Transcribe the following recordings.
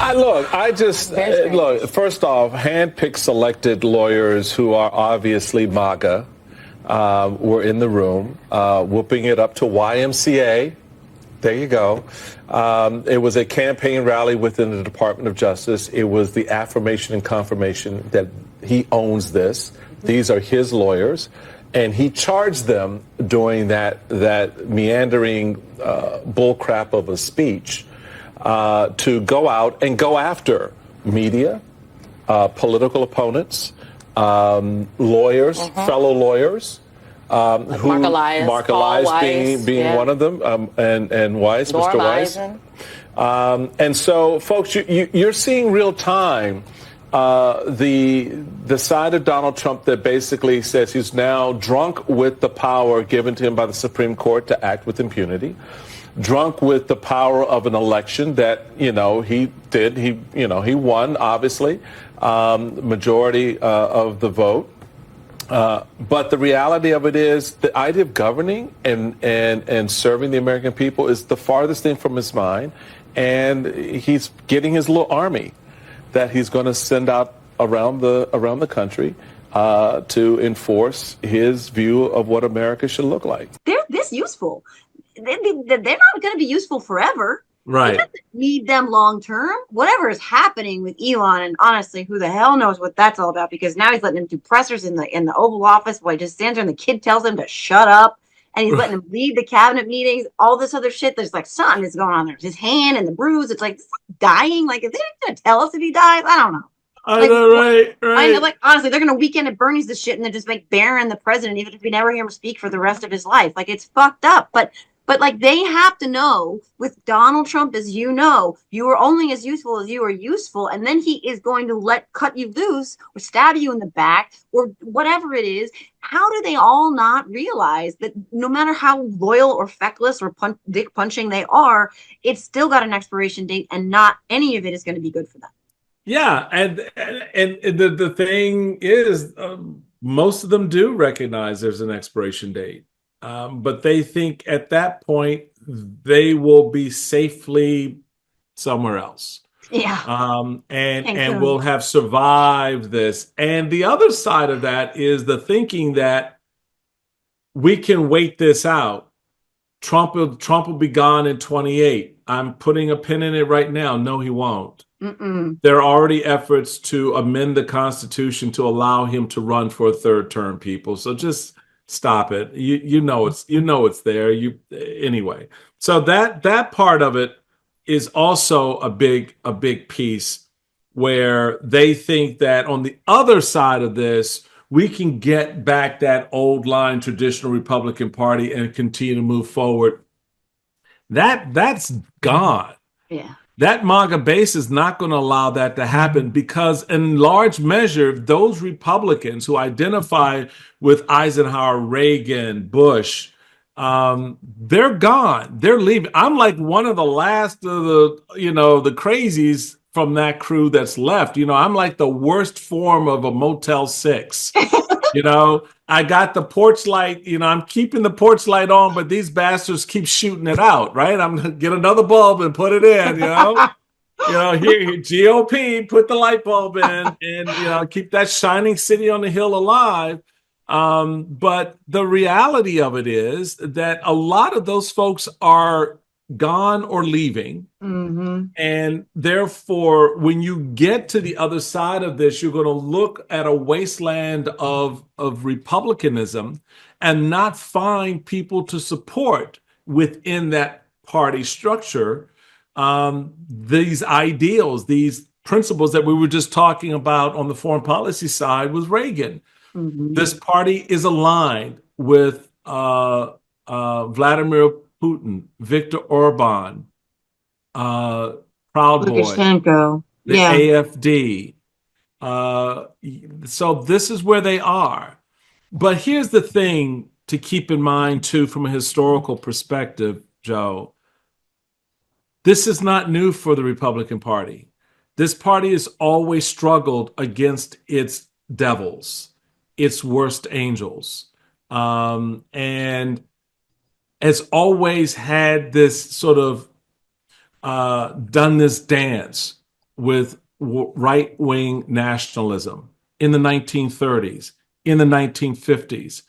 I just look. First off, handpicked, selected lawyers who are obviously MAGA were in the room, whooping it up to YMCA. There you go. It was a campaign rally within the Department of Justice. It was the affirmation and confirmation that he owns this. These are his lawyers. And he charged them during that meandering bullcrap of a speech to go out and go after media, political opponents, lawyers, fellow lawyers. Like Mark Elias being one of them, and Weiss, Mr. Weiss. And so, folks, you're seeing real time the side of Donald Trump that basically says he's now drunk with the power given to him by the Supreme Court to act with impunity, drunk with the power of an election that he did. He won, obviously, majority of the vote. But the reality of it is the idea of governing and serving the American people is the farthest thing from his mind. And he's getting his little army that he's going to send out around the country to enforce his view of what America should look like. They're this useful. They're not going to be useful forever. Right. He doesn't need them long term. Whatever is happening with Elon, and honestly, who the hell knows what that's all about? Because now he's letting him do pressers in the Oval Office while he just stands there and the kid tells him to shut up. And he's letting him leave the cabinet meetings, all this other shit. There's like something that's going on there. His hand and the bruise. It's like dying. Like, is they going to tell us if he dies? I don't know. I know, right. I know, like, honestly, they're going to weekend at Bernie's this shit and then just make Barron the president, even if we never hear him speak for the rest of his life. Like, it's fucked up. But like, they have to know with Donald Trump, as you know, you are only as useful as you are useful. And then he is going to cut you loose or stab you in the back or whatever it is. How do they all not realize that no matter how loyal or feckless or dick punching they are, it's still got an expiration date and not any of it is going to be good for them. Yeah. And the thing is, most of them do recognize there's an expiration date. But they think at that point they will be safely somewhere else. Yeah. And will have survived this. And the other side of that is the thinking that we can wait this out. Trump will be gone in 28. I'm putting a pin in it right now. No, he won't. There are already efforts to amend the Constitution to allow him to run for a third term, people. So just stop it. You know it's there. Anyway. So that part of it is also a big piece where they think that on the other side of this, we can get back that old line traditional Republican Party and continue to move forward. That's gone. Yeah. That MAGA base is not going to allow that to happen because in large measure, those Republicans who identify with Eisenhower, Reagan, Bush, they're gone. They're leaving. I'm like one of the last of the crazies from that crew that's left. I'm like the worst form of a Motel 6. I got the porch light, I'm keeping the porch light on, but these bastards keep shooting it out, right? I'm going to get another bulb and put it in, here, GOP, put the light bulb in and, keep that shining city on the hill alive. But the reality of it is that a lot of those folks are gone or leaving. And therefore, when you get to the other side of this, you're going to look at a wasteland of republicanism and not find people to support within that party structure these ideals, these principles that we were just talking about on the foreign policy side with Reagan. This party is aligned with Vladimir Putin, Viktor Orban, Proud Boy, Lukashenko, the AFD. So this is where they are. But here's the thing to keep in mind, too, from a historical perspective, Joe. This is not new for the Republican Party. This party has always struggled against its devils, its worst angels, and has always had this sort of done this dance with right-wing nationalism in the 1930s, in the 1950s,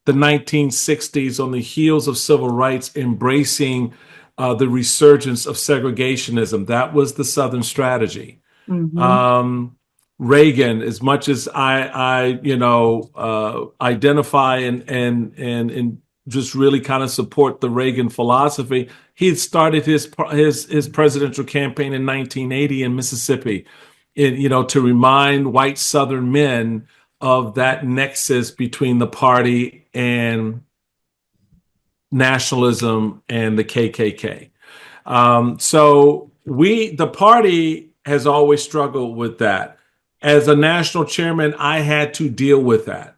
the 1960s, on the heels of civil rights, embracing the resurgence of segregationism. That was the Southern strategy. Reagan, as much as I identify and just really kind of support the Reagan philosophy, he started his presidential campaign in 1980 in Mississippi, to remind white Southern men of that nexus between the party and nationalism and the KKK. So the party has always struggled with that. As a national chairman, I had to deal with that,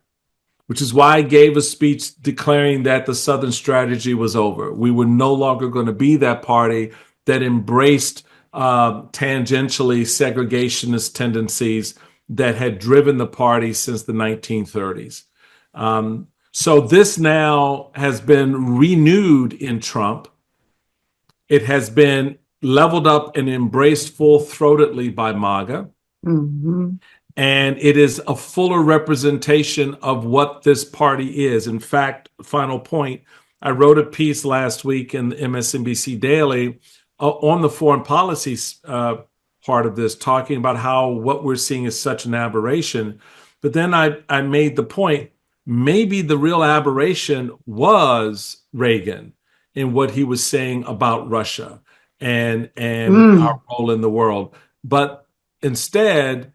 which is why I gave a speech declaring that the Southern strategy was over. We were no longer going to be that party that embraced tangentially segregationist tendencies that had driven the party since the 1930s. So this now has been renewed in Trump. It has been leveled up and embraced full-throatedly by MAGA. And it is a fuller representation of what this party is. In fact, final point, I wrote a piece last week in the MSNBC Daily on the foreign policy part of this, talking about how what we're seeing is such an aberration. But then I made the point, maybe the real aberration was Reagan in what he was saying about Russia and our role in the world. But instead,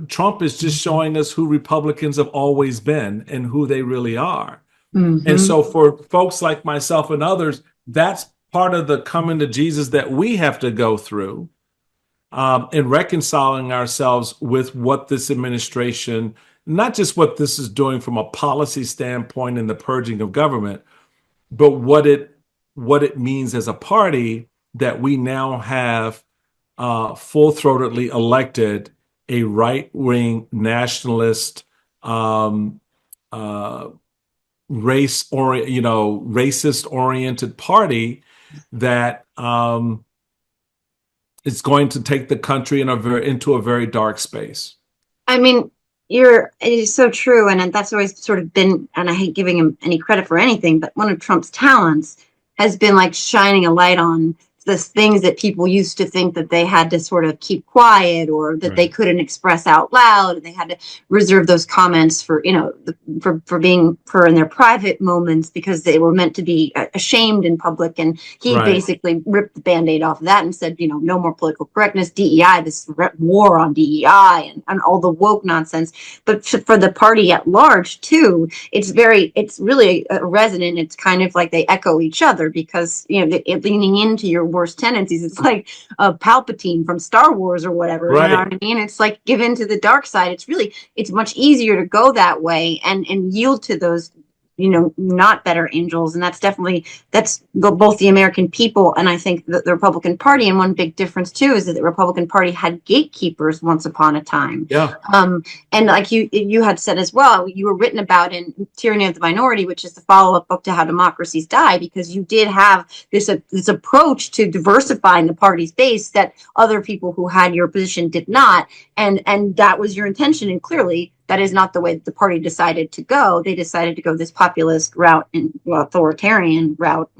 Trump is just showing us who Republicans have always been and who they really are. And so for folks like myself and others, that's part of the coming to Jesus that we have to go through, in reconciling ourselves with what this administration, not just what this is doing from a policy standpoint in the purging of government, but what it means as a party that we now have full-throatedly elected a right-wing nationalist, racist-oriented party that is going to take the country into a very dark space. I mean, it is so true, and that's always sort of been, and I hate giving him any credit for anything, but one of Trump's talents has been like shining a light on the things that people used to think that they had to sort of keep quiet, or that they couldn't express out loud, and they had to reserve those comments for, for in their private moments, because they were meant to be ashamed in public. And he basically ripped the Band-Aid off of that and said, no more political correctness, DEI, this war on DEI and all the woke nonsense. But for the party at large too, it's really resonant. It's kind of like they echo each other, because, leaning into your worst tendencies, it's like Palpatine from Star Wars or whatever. You know what I mean? It's like give in to the dark side. It's much easier to go that way and yield to those not better angels. And that's both the American people and I think the Republican Party. And one big difference too is that the Republican Party had gatekeepers once upon a time. Yeah. And like you had said as well, you were written about in Tyranny of the Minority, which is the follow-up book to How Democracies Die, because you did have this approach to diversifying the party's base that other people who had your position did not. And that was your intention. And clearly that is not the way that the party decided to go. They decided to go this populist route and authoritarian route,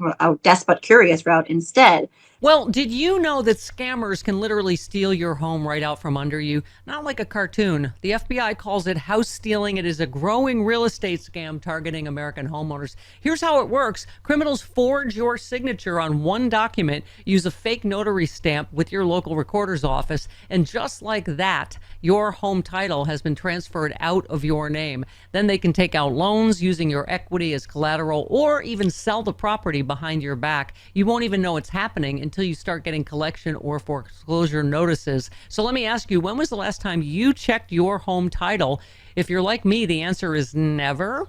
despot curious route instead. Well, did you know that scammers can literally steal your home right out from under you? Not like a cartoon. The FBI calls it house stealing. It is a growing real estate scam targeting American homeowners. Here's how it works. Criminals forge your signature on one document, use a fake notary stamp with your local recorder's office, and just like that, your home title has been transferred out of your name. Then they can take out loans using your equity as collateral, or even sell the property behind your back. You won't even know it's happening until you start getting collection or foreclosure notices. So let me ask you, when was the last time you checked your home title? If you're like me, the answer is never.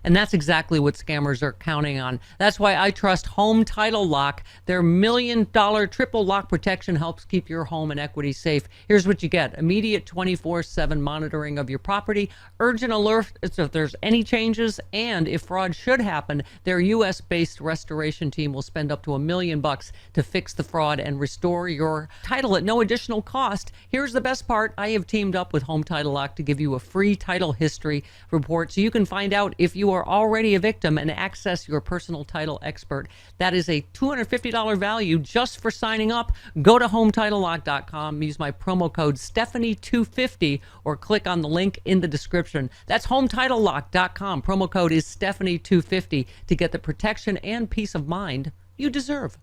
And that's exactly what scammers are counting on. That's why I trust Home Title Lock. Their $1 million triple lock protection helps keep your home and equity safe. Here's what you get: immediate 24/7 monitoring of your property, urgent alert if there's any changes, and if fraud should happen, their U.S.-based restoration team will spend up to $1 million to fix the fraud and restore your title at no additional cost. Here's the best part: I have teamed up with Home Title Lock to give you a free title history report so you can find out if you are already a victim and access your personal title expert. That is a $250 value just for signing up. Go to HometitleLock.com, use my promo code Stephanie250, or click on the link in the description. That's HometitleLock.com. Promo code is Stephanie250 to get the protection and peace of mind you deserve.